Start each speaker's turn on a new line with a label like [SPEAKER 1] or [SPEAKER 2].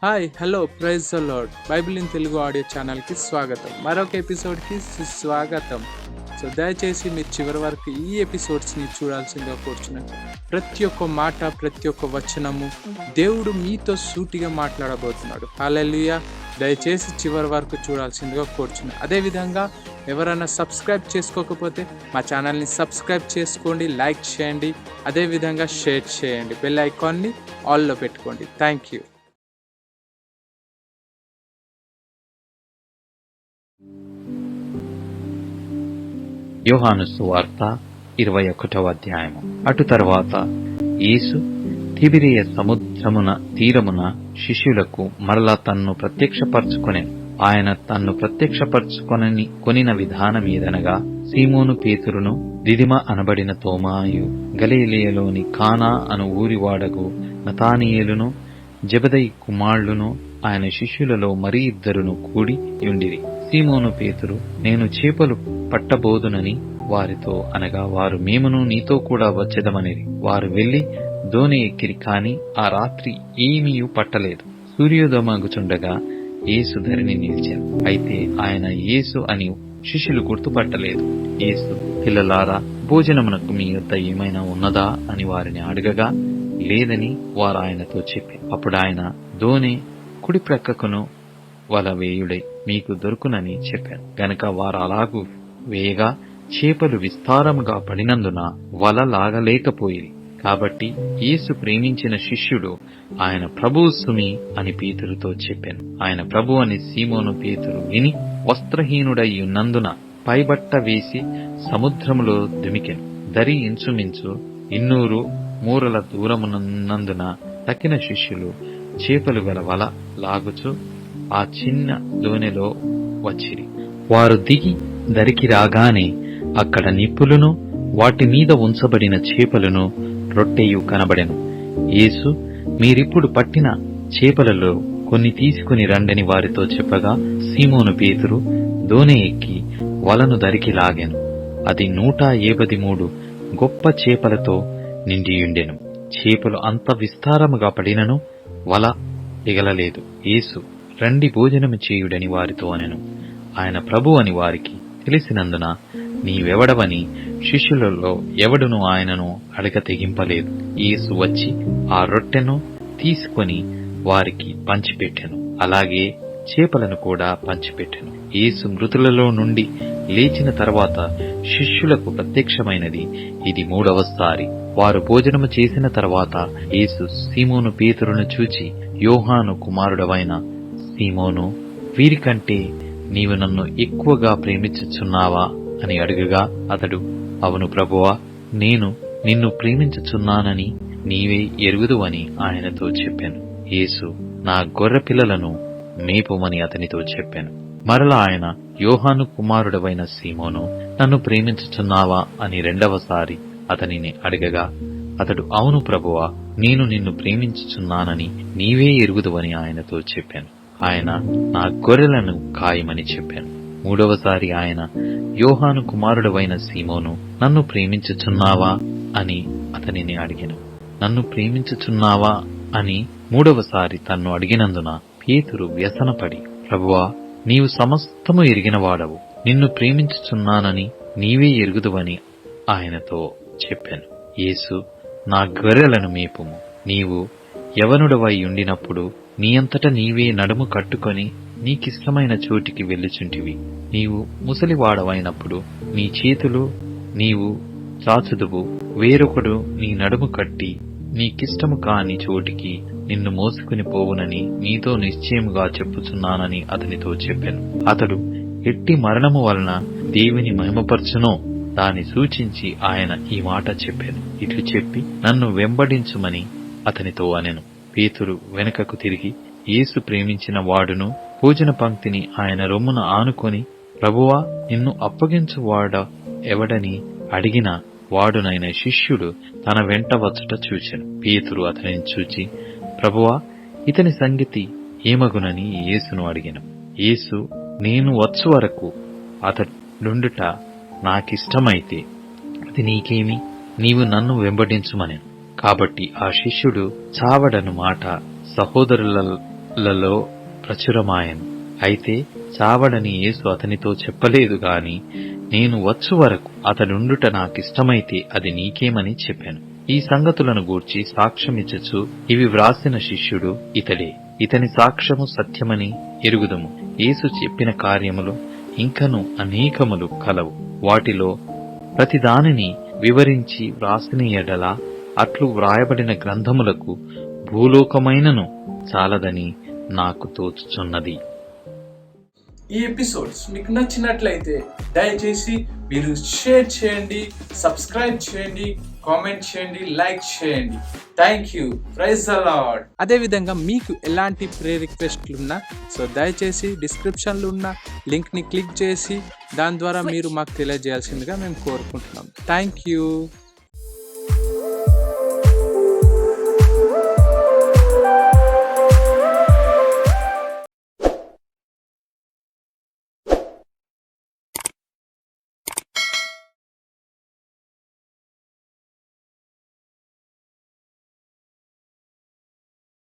[SPEAKER 1] Hi hello praise the lord bible in Telugu audio ఛానల్కి స్వాగతం. మరొక ఎపిసోడ్కి సుస్వాగతం. సో దయచేసి మీరు చివరి వరకు ఈ ఎపిసోడ్స్ని చూడాల్సిందిగా కోరుచున్నాను. ప్రతి ఒక్క మాట, ప్రతి ఒక్క వచనము దేవుడు మీతో సూటిగా మాట్లాడబోతున్నాడు. హల్లెలూయా. దయచేసి చివరి వరకు చూడాల్సిందిగా కోరుచున్నాను. అదేవిధంగా ఎవరైనా సబ్స్క్రైబ్ చేసుకోకపోతే మా ఛానల్ని సబ్స్క్రైబ్ చేసుకోండి, లైక్ చేయండి, అదేవిధంగా షేర్ చేయండి, బెల్ ఐకాన్ని ఆల్లో పెట్టుకోండి. Thank you.
[SPEAKER 2] యోహాను సువార్త 21వ అధ్యాయము. అటు తర్వాత యేసు తిబిరియ సముద్రమున తీరమున శిష్యులకు మరలా తన్ను ప్రత్యక్షపరచుకొనెను. ఆయన తన్ను ప్రత్యక్షపరచుకొనని కొనిన విధానం ఏదనగా, సీమోను పేతురును, దిదిమ అనబడిన తోమాయు, గలిలయలోని కానా అను ఊరివాడగు నతానియేలును, జెబెదయి కుమారులును, ఆయన శిష్యులలో మరి ఇద్దరును కూడి యుండిరి. సీమోను పేతురు, నేను చేపలు పట్టబోదునని వారితో అనగా, వారు మేమును నీతో కూడా వచ్చెదమనిరి. వారు వెళ్లి దోణి ఎక్కిరి, కాని ఆ రాత్రి ఏమీయూ పట్టలేదు. సూర్యోదయమగుచుండగా యేసు ధరిని నిలిచారు. అయితే ఆయన యేసు అని శిష్యులు గుర్తుపట్టలేదు. యేసు, పిల్లలారా, భోజనమునకు మీ యొద్ద ఏమైనా ఉన్నదా అని వారిని అడగగా, లేదని వారు ఆయనతో చెప్పారు. అప్పుడు ఆయన, దోణి కుడి ప్రక్కకును వల వేయుడై మీకు దొరుకునని చెప్పాను. గనుక వారు అలాగూ వేయగా చేపలు విస్తారముగా పడినందున వల లాగలేకపోయిరి. కాబట్టి యేసు ప్రేమించిన శిష్యుడు, ఆయన ప్రభువు సుమి అని పేతురుతో చెప్పాను. ఆయన ప్రభు అని సీమోను పేతురు విని వస్త్రహీనుడై ఉన్నందున పైబట్ట వేసి సముద్రములో దుమికెను. దరి ఇంచుమించు 200 మూరల దూరమునున్నందున తక్కిన శిష్యులు చేపలు గల వల లాగుచు ఆ చిన్న దోణిలో వచ్చిరి. వారు దిగి దరికి రాగానే అక్కడ నిప్పులను, వాటి మీద ఉంచబడిన చేపలను, రొట్టెయు కనబడెను. యేసు, మీరిప్పుడు పట్టిన చేపలలో కొన్ని తీసుకుని రండని వారితో చెప్పగా, సీమోను పేతురు దోణి ఎక్కి వలను దరికి లాగాను. అది 153 గొప్ప చేపలతో నిండియుండెను. చేపలు అంత విస్తారముగా పడినను వల ఎగలలేదు. యేసు, రండి భోజనము చేయుడని వారితో అనెను. ఆయన ప్రభు అని వారికి తెలిసినందున, నీవెవడవని శిష్యులలో ఎవడును ఆయనను అడగ తెగింపలేదు. యేసు వచ్చి ఆ రొట్టెను తీసుకొని వారికి పంచిపెట్టెను. అలాగే చేపలను కూడా పంచిపెట్టెను. యేసు మృతులలో నుండి లేచిన తర్వాత శిష్యులకు ప్రత్యక్షమైనది ఇది 3వసారి. వారు భోజనము చేసిన తర్వాత యేసు సీమోను పేతురును చూచి, యోహాను కుమారుడవైన సీమోను, వీరికంటే నీవు నన్ను ఎక్కువగా ప్రేమించుచున్నావా అని అడుగగా, అతడు, అవును ప్రభువా, నేను నిన్ను ప్రేమించుచున్నానని నీవే ఎరుగుదువని ఆయనతో చెప్పాను. యేసు, నా గొర్రె పిల్లలను మేపుమని అతనితో చెప్పాను. మరలా ఆయన, యోహాను కుమారుడవైన సీమోను, నన్ను ప్రేమించుచున్నావా అని 2వసారి అతనిని అడగగా, అతడు, అవును ప్రభువా, నేను నిన్ను ప్రేమించుచున్నానని నీవే ఎరుగుదువని ఆయనతో చెప్పాను. ఆయన, నా గొర్రెలను కాయమని చెప్పాను. 3వసారి ఆయన, యోహాను కుమారుడవైన సీమోను, నన్ను ప్రేమించుచున్నావా అని అతనిని అడిగాను. నన్ను ప్రేమించుచున్నావా అని 3వసారి తన్ను అడిగినందున పేతురు వ్యసనపడి, ప్రభువా, నీవు సమస్తము ఎరిగినవాడవు, నిన్ను ప్రేమించుచున్నానని నీవే ఎరుగుదువని ఆయనతో చెప్పాను. యేసు, నా గొర్రెలను మేపుము. నీవు యవనుడవై ఉండినప్పుడు నీ అంతట నీవే నడుము కట్టుకొని నీకిష్టమైన చోటికి వెళ్ళుచుంటివి. నీవు ముసలివాడవైనప్పుడు నీ చేతులు నీవు చాచుదువు, వేరొకడు నీ నడుము కట్టి నీకిష్టము కాని చోటికి నిన్ను మోసుకుని పోవునని నీతో నిశ్చయముగా చెప్పుచున్నానని అతనితో చెప్పాను. అతడు ఎట్టి మరణము వలన దేవుని మహిమపరచునో దాన్ని సూచించి ఆయన ఈ మాట చెప్పాను. ఇట్లు చెప్పి, నన్ను వెంబడించుమని అతనితో అనెను. పేతురు వెనుకకు తిరిగి, యేసు ప్రేమించిన వాడును భోజన పంక్తిని ఆయన రొమ్మున ఆనుకొని, ప్రభువా, నిన్ను అప్పగించువాడ ఎవడని అడిగిన వాడునైన శిష్యుడు తన వెంట వచ్చుట చూచెను. పేతురు అతనిని చూచి, ప్రభువా, ఇతని సంగతి ఏమగునని యేసును అడిగాను. యేసు, నేను వచ్చు వరకు అతడుండుట నాకిష్టమైతే అది నీకేమి, నీవు నన్ను వెంబడించుమనెను. కాబట్టి ఆ శిష్యుడు చావడను మాట సహోదరుల లలో ప్రచురమాయను. అయితే చావడని యేసు అతనితో చెప్పలేదు గాని, నేను వచ్చు వరకు అతడుండుట నాకిష్టమైతే అది నీకేమని చెప్పాను. ఈ సంగతులను గూర్చి సాక్ష్యమిచ్చుచు ఇవి వ్రాసిన శిష్యుడు ఇతడే. ఇతని సాక్ష్యము సత్యమని ఎరుగుదుము. యేసు చెప్పిన కార్యములు ఇంకను అనేకములు కలవు. వాటిలో ప్రతిదానిని వివరించి వ్రాసిన ఎడల అట్లు వ్రాయబడిన గ్రంథములకు భూలోకమైనను చాలదని నాకు తోచుచున్నది.
[SPEAKER 1] ఈ ఎపిసోడ్స్ మీకు నచ్చినట్లయితే దయచేసి మీరు షేర్ చేయండి, సబ్స్క్రైబ్ చేయండి, కామెంట్ చేయండి, లైక్ చేయండి. Thank you. Praise the lord. అదేవిధంగా మీకు ఎలాంటి రిక్వెస్ట్లు ఉన్నా దయచేసి డిస్క్రిప్షన్లో ఉన్న లింక్ని క్లిక్ చేసి దాని ద్వారా మీరు మాకు తెలియజేయాల్సిందిగా మేము కోరుకుంటున్నాం. Thank you.